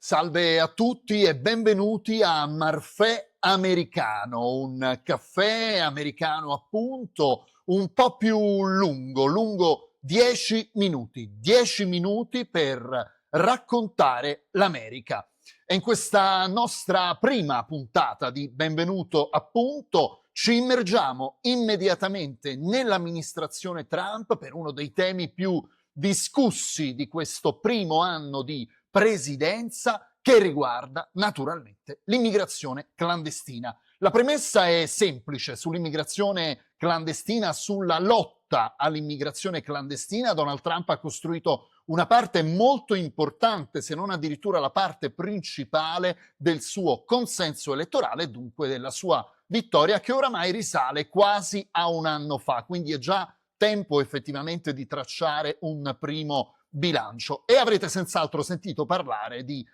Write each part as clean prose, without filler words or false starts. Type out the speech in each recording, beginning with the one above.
Salve a tutti e benvenuti a Marfè Americano, un caffè americano appunto un po' più lungo 10 minuti per raccontare l'America. E in questa nostra prima puntata di Benvenuto appunto ci immergiamo immediatamente nell'amministrazione Trump per uno dei temi più discussi di questo primo anno di presidenza, che riguarda naturalmente l'immigrazione clandestina. La premessa è semplice sull'immigrazione clandestina, sulla lotta all'immigrazione clandestina. Donald Trump ha costruito una parte molto importante, se non addirittura la parte principale del suo consenso elettorale, dunque della sua vittoria, che oramai risale quasi a un anno fa, quindi è già tempo effettivamente di tracciare un primo bilancio. E avrete senz'altro sentito parlare di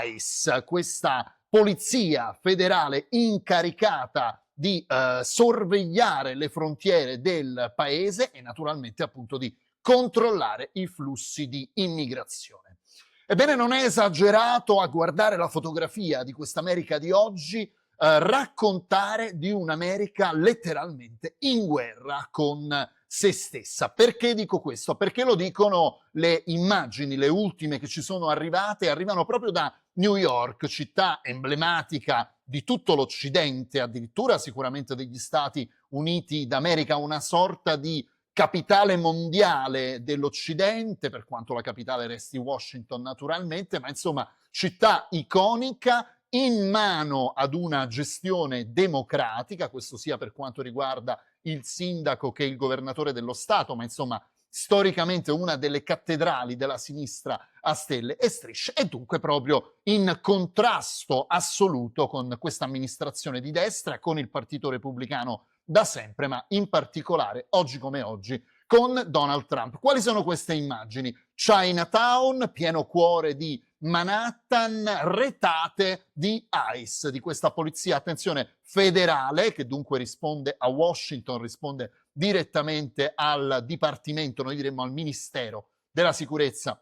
ICE, questa polizia federale incaricata di sorvegliare le frontiere del paese e naturalmente appunto di controllare i flussi di immigrazione. Ebbene, non è esagerato a guardare la fotografia di questa America di oggi raccontare di un'America letteralmente in guerra con se stessa. Perché dico questo? Perché lo dicono le immagini, le ultime che ci sono arrivate, arrivano proprio da New York, città emblematica di tutto l'Occidente, addirittura sicuramente degli Stati Uniti d'America, una sorta di capitale mondiale dell'Occidente, per quanto la capitale resti Washington naturalmente, ma insomma città iconica in mano ad una gestione democratica, questo sia per quanto riguarda il sindaco che il governatore dello Stato, ma insomma storicamente una delle cattedrali della sinistra a stelle e strisce, e dunque proprio in contrasto assoluto con questa amministrazione di destra, con il Partito Repubblicano da sempre, ma in particolare oggi come oggi con Donald Trump. Quali sono queste immagini? Chinatown, pieno cuore di Manhattan, retate di ICE, di questa polizia, attenzione, federale, che dunque risponde a Washington, risponde direttamente al Dipartimento, noi diremmo al Ministero della Sicurezza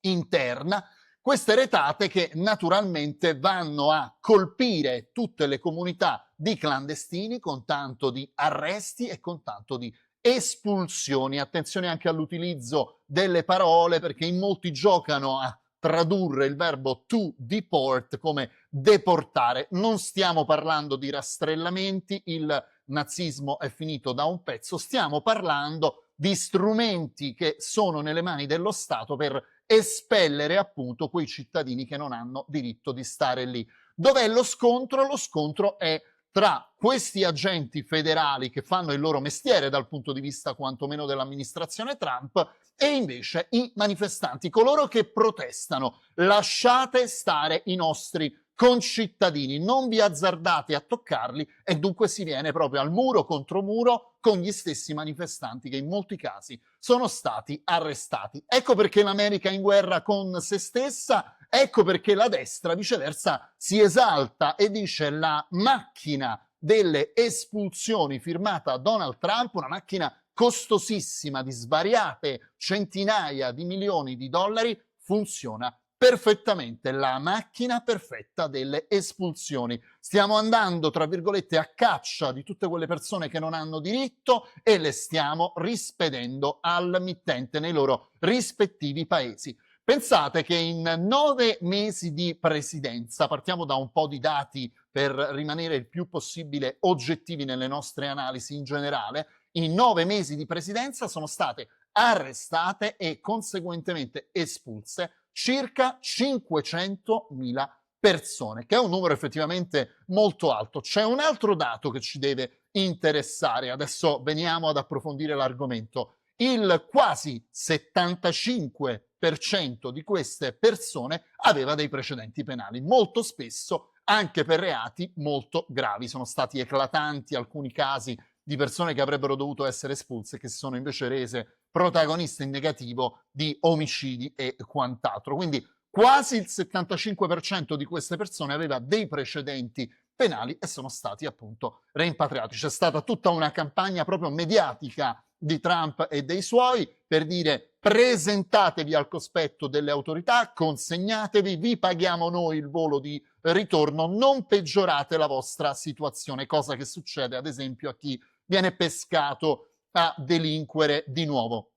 Interna. Queste retate che naturalmente vanno a colpire tutte le comunità di clandestini con tanto di arresti e con tanto di espulsioni. Attenzione anche all'utilizzo delle parole, perché in molti giocano a tradurre il verbo to deport come deportare. Non stiamo parlando di rastrellamenti, il nazismo è finito da un pezzo, stiamo parlando di strumenti che sono nelle mani dello Stato per espellere appunto quei cittadini che non hanno diritto di stare lì. Dov'è lo scontro? Lo scontro è tra questi agenti federali che fanno il loro mestiere dal punto di vista quantomeno dell'amministrazione Trump e invece i manifestanti, coloro che protestano. Lasciate stare i nostri concittadini, non vi azzardate a toccarli, e dunque si viene proprio al muro contro muro con gli stessi manifestanti che in molti casi sono stati arrestati. Ecco perché l'America è in guerra con se stessa, ecco perché la destra viceversa si esalta e dice la macchina delle espulsioni firmata Donald Trump, una macchina costosissima di svariate centinaia di milioni di dollari, funziona perfettamente, la macchina perfetta delle espulsioni. Stiamo andando, tra virgolette, a caccia di tutte quelle persone che non hanno diritto e le stiamo rispedendo al mittente nei loro rispettivi paesi. Pensate che in 9 mesi di presidenza, partiamo da un po' di dati per rimanere il più possibile oggettivi nelle nostre analisi in generale, in 9 mesi di presidenza sono state arrestate e conseguentemente espulse circa 500.000 persone, che è un numero effettivamente molto alto. C'è un altro dato che ci deve interessare, adesso veniamo ad approfondire l'argomento. Il quasi 75% di queste persone aveva dei precedenti penali, molto spesso anche per reati molto gravi. Sono stati eclatanti alcuni casi di persone che avrebbero dovuto essere espulse, che si sono invece rese protagoniste in negativo di omicidi e quant'altro. Quindi quasi il 75% di queste persone aveva dei precedenti penali e sono stati appunto rimpatriati. C'è stata tutta una campagna proprio mediatica di Trump e dei suoi per dire: presentatevi al cospetto delle autorità, consegnatevi, vi paghiamo noi il volo di ritorno, non peggiorate la vostra situazione, cosa che succede ad esempio a chi viene pescato a delinquere di nuovo.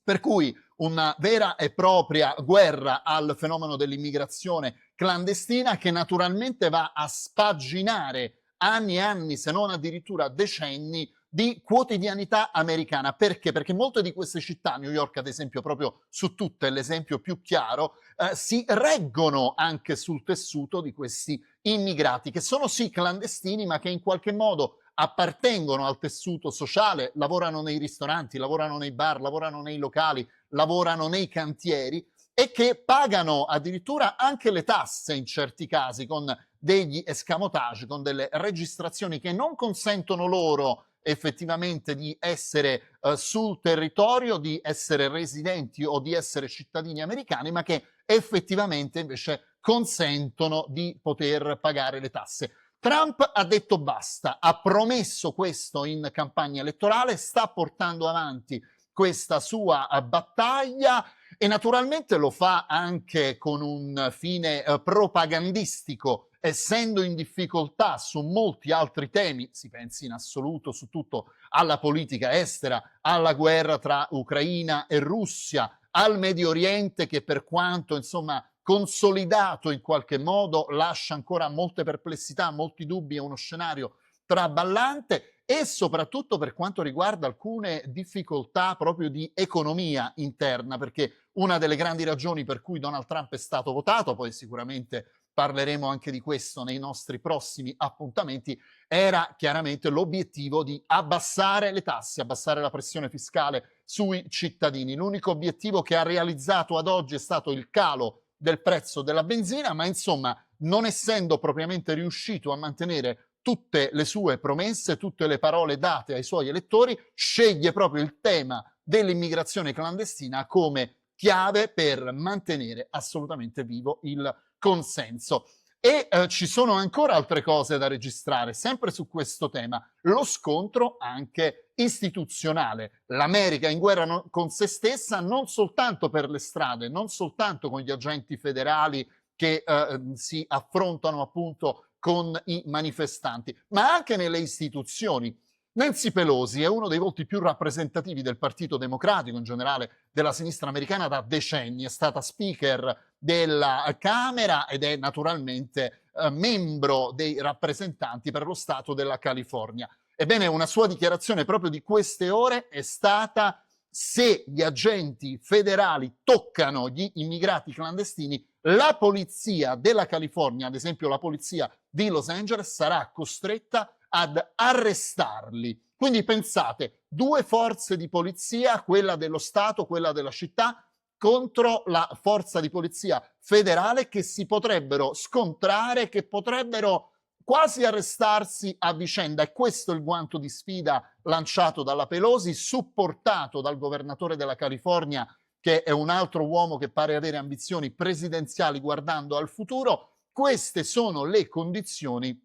Per cui una vera e propria guerra al fenomeno dell'immigrazione clandestina che naturalmente va a spaginare anni e anni, se non addirittura decenni, di quotidianità americana. Perché? Perché molte di queste città, New York ad esempio, proprio su tutte, l'esempio più chiaro, si reggono anche sul tessuto di questi immigrati, che sono sì clandestini, ma che in qualche modo appartengono al tessuto sociale, lavorano nei ristoranti, lavorano nei bar, lavorano nei locali, lavorano nei cantieri e che pagano addirittura anche le tasse in certi casi con degli escamotage, con delle registrazioni che non consentono loro effettivamente di essere sul territorio, di essere residenti o di essere cittadini americani, ma che effettivamente invece consentono di poter pagare le tasse. Trump ha detto basta, ha promesso questo in campagna elettorale, sta portando avanti questa sua battaglia e naturalmente lo fa anche con un fine propagandistico, essendo in difficoltà su molti altri temi, si pensi in assoluto su tutto alla politica estera, alla guerra tra Ucraina e Russia, al Medio Oriente che per quanto insomma consolidato in qualche modo lascia ancora molte perplessità, molti dubbi, è uno scenario traballante e soprattutto per quanto riguarda alcune difficoltà proprio di economia interna, perché una delle grandi ragioni per cui Donald Trump è stato votato, poi sicuramente parleremo anche di questo nei nostri prossimi appuntamenti, era chiaramente l'obiettivo di abbassare le tasse, abbassare la pressione fiscale sui cittadini. L'unico obiettivo che ha realizzato ad oggi è stato il calo del prezzo della benzina, ma insomma, non essendo propriamente riuscito a mantenere tutte le sue promesse, tutte le parole date ai suoi elettori, sceglie proprio il tema dell'immigrazione clandestina come chiave per mantenere assolutamente vivo il consenso. E ci sono ancora altre cose da registrare, sempre su questo tema, lo scontro anche istituzionale. L'America in guerra con se stessa non soltanto per le strade, non soltanto con gli agenti federali che si affrontano appunto con i manifestanti, ma anche nelle istituzioni. Nancy Pelosi è uno dei volti più rappresentativi del Partito Democratico, in generale della sinistra americana da decenni, è stata speaker della Camera ed è naturalmente membro dei rappresentanti per lo Stato della California. Ebbene, una sua dichiarazione proprio di queste ore è stata: se gli agenti federali toccano gli immigrati clandestini, la polizia della California, ad esempio la polizia di Los Angeles, sarà costretta ad arrestarli. Quindi pensate, due forze di polizia, quella dello Stato, quella della città, contro la forza di polizia federale che si potrebbero scontrare, che potrebbero quasi arrestarsi a vicenda. E questo è il guanto di sfida lanciato dalla Pelosi, supportato dal governatore della California, che è un altro uomo che pare avere ambizioni presidenziali guardando al futuro. Queste sono le condizioni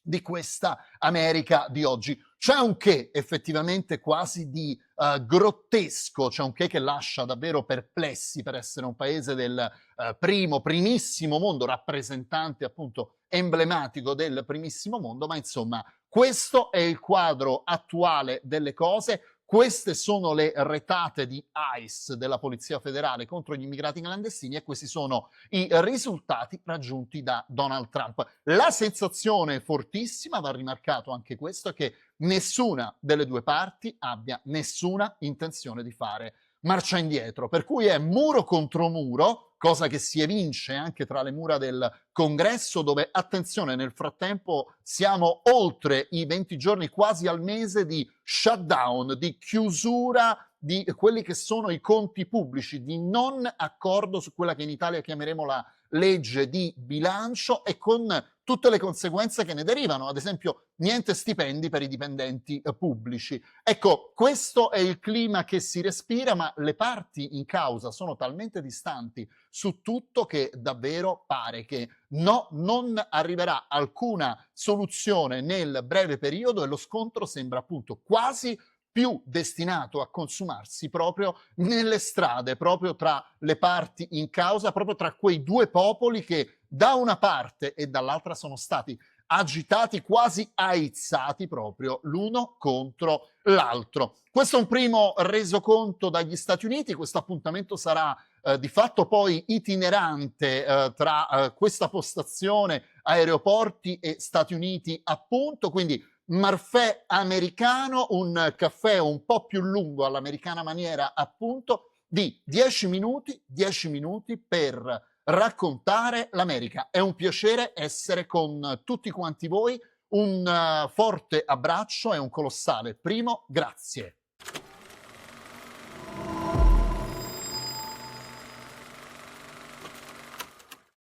di questa America di oggi. C'è un che effettivamente quasi di grottesco, c'è un che lascia davvero perplessi per essere un paese del primissimo mondo, rappresentante appunto emblematico del primissimo mondo, ma insomma questo è il quadro attuale delle cose. Queste sono le retate di ICE della Polizia Federale contro gli immigrati clandestini e questi sono i risultati raggiunti da Donald Trump. La sensazione fortissima, va rimarcato anche questo, è che nessuna delle due parti abbia nessuna intenzione di fare marcia indietro, per cui è muro contro muro, cosa che si evince anche tra le mura del Congresso, dove, attenzione, nel frattempo siamo oltre i 20 giorni, quasi al mese di shutdown, di chiusura di quelli che sono i conti pubblici, di non accordo su quella che in Italia chiameremo la legge di bilancio e con tutte le conseguenze che ne derivano, ad esempio niente stipendi per i dipendenti pubblici. Ecco, questo è il clima che si respira, ma le parti in causa sono talmente distanti su tutto che davvero pare che no, non arriverà alcuna soluzione nel breve periodo e lo scontro sembra appunto quasi più destinato a consumarsi proprio nelle strade, proprio tra le parti in causa, proprio tra quei due popoli che da una parte e dall'altra sono stati agitati, quasi aizzati proprio l'uno contro l'altro. Questo è un primo resoconto dagli Stati Uniti, questo appuntamento sarà di fatto poi itinerante tra questa postazione, aeroporti e Stati Uniti appunto, quindi Marfè americano, un caffè un po' più lungo all'americana maniera appunto, di 10 minuti per raccontare l'America. È un piacere essere con tutti quanti voi, un forte abbraccio e un colossale primo grazie.